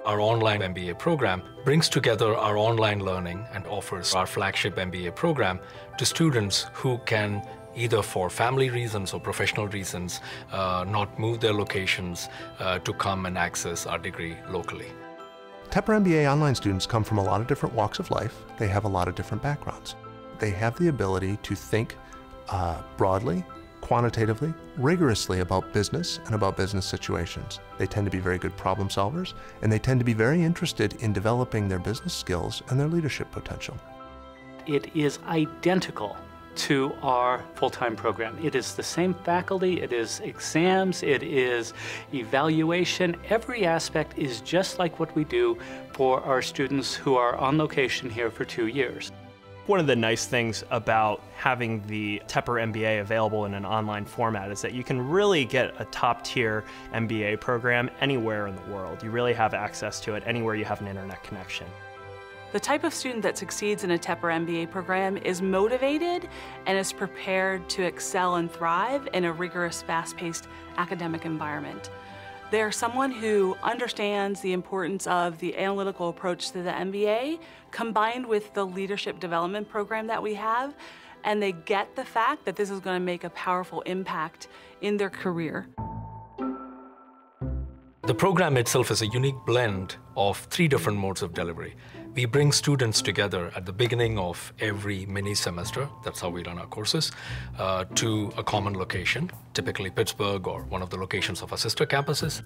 Our online MBA program brings together our online learning and offers our flagship MBA program to students who can, either for family reasons or professional reasons, not move their locations to come and access our degree locally. Tepper MBA Online students come from a lot of different walks of life. They have a lot of different backgrounds. They have the ability to think broadly, quantitatively, rigorously about business and about business situations. They tend to be very good problem solvers, and they tend to be very interested in developing their business skills and their leadership potential. It is identical to our full-time program. It is the same faculty, it is exams, it is evaluation. Every aspect is just like what we do for our students who are on location here for 2 years. One of the nice things about having the Tepper MBA available in an online format is that you can really get a top-tier MBA program anywhere in the world. You really have access to it anywhere you have an internet connection. The type of student that succeeds in a Tepper MBA program is motivated and is prepared to excel and thrive in a rigorous, fast-paced academic environment. They're someone who understands the importance of the analytical approach to the MBA combined with the leadership development program that we have, and they get the fact that this is going to make a powerful impact in their career. The program itself is a unique blend of 3 different modes of delivery. We bring students together at the beginning of every mini semester, that's how we run our courses, to a common location, typically Pittsburgh or one of the locations of our sister campuses.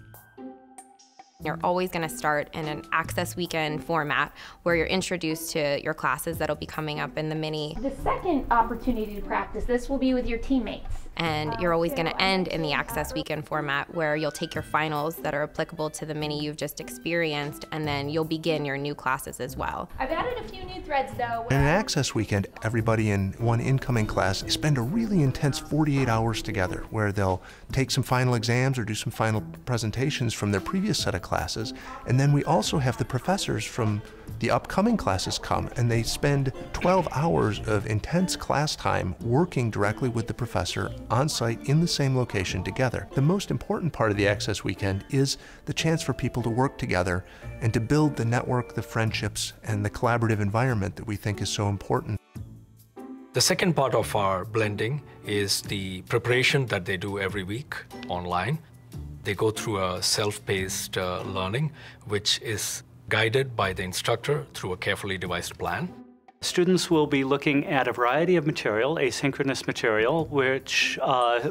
You're always going to start in an Access Weekend format where you're introduced to your classes that'll be coming up in the mini. The second opportunity to practice this will be with your teammates. And you're always going to end in the Access Weekend format where you'll take your finals that are applicable to the mini you've just experienced, and then you'll begin your new classes as well. I've added a few new threads though. In an Access Weekend, everybody in one incoming class spend a really intense 48 hours together where they'll take some final exams or do some final presentations from their previous set of classes. And then we also have the professors from the upcoming classes come, and they spend 12 hours of intense class time working directly with the professor on site in the same location together. The most important part of the Access Weekend is the chance for people to work together and to build the network, the friendships, and the collaborative environment that we think is so important. The second part of our blending is the preparation that they do every week online. They go through a self-paced learning, which is guided by the instructor through a carefully devised plan. Students will be looking at a variety of material, asynchronous material, which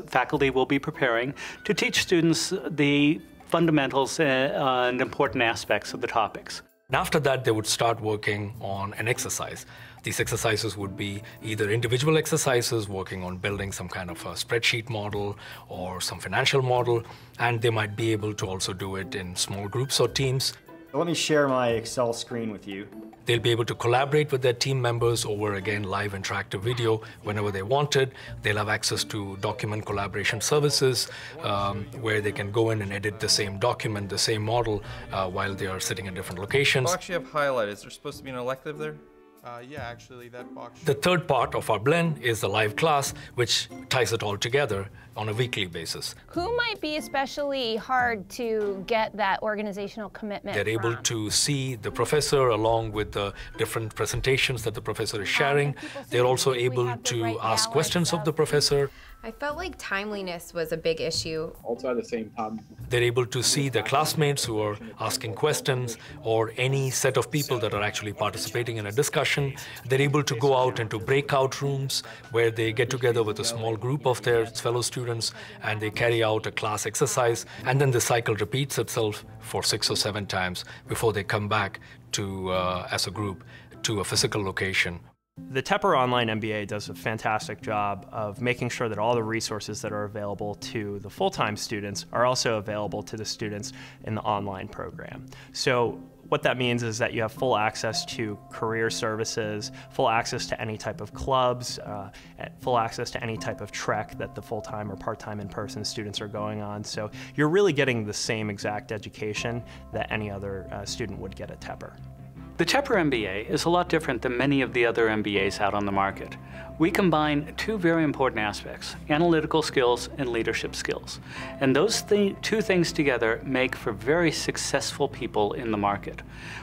faculty will be preparing to teach students the fundamentals and important aspects of the topics. And after that, they would start working on an exercise. These exercises would be either individual exercises, working on building some kind of a spreadsheet model or some financial model, and they might be able to also do it in small groups or teams. Let me share my Excel screen with you. They'll be able to collaborate with their team members over, again, live interactive video whenever they wanted. They'll have access to document collaboration services where they can go in and edit the same document, the same model, while they are sitting in different locations. The box you have highlighted, is there supposed to be an elective there? Yeah, actually, that box. The third part of our blend is the live class, which ties it all together on a weekly basis. Who might be especially hard to get that organizational commitment They're able to see the professor along with the different presentations that the professor is sharing. They're also able to ask questions of the professor. I felt like timeliness was a big issue. Also at the same time. They're able to see their classmates who are asking questions or any set of people that are actually participating in a discussion. They're able to go out into breakout rooms where they get together with a small group of their fellow students and they carry out a class exercise, and then the cycle repeats itself for 6 or 7 times before they come back to, as a group, to a physical location. The Tepper Online MBA does a fantastic job of making sure that all the resources that are available to the full-time students are also available to the students in the online program. So what that means is that you have full access to career services, full access to any type of clubs, full access to any type of trek that the full-time or part-time in-person students are going on. So you're really getting the same exact education that any other student would get at Tepper. The Tepper MBA is a lot different than many of the other MBAs out on the market. We combine two very important aspects, analytical skills and leadership skills. And those two things together make for very successful people in the market.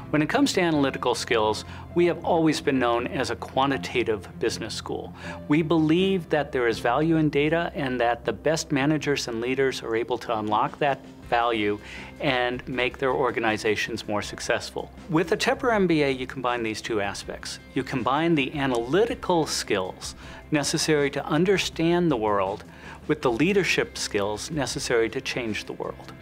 When it comes to analytical skills, we have always been known as a quantitative business school. We believe that there is value in data and that the best managers and leaders are able to unlock that value and make their organizations more successful. With the Tepper MBA, you combine these two aspects. You combine the analytical skills necessary to understand the world with the leadership skills necessary to change the world.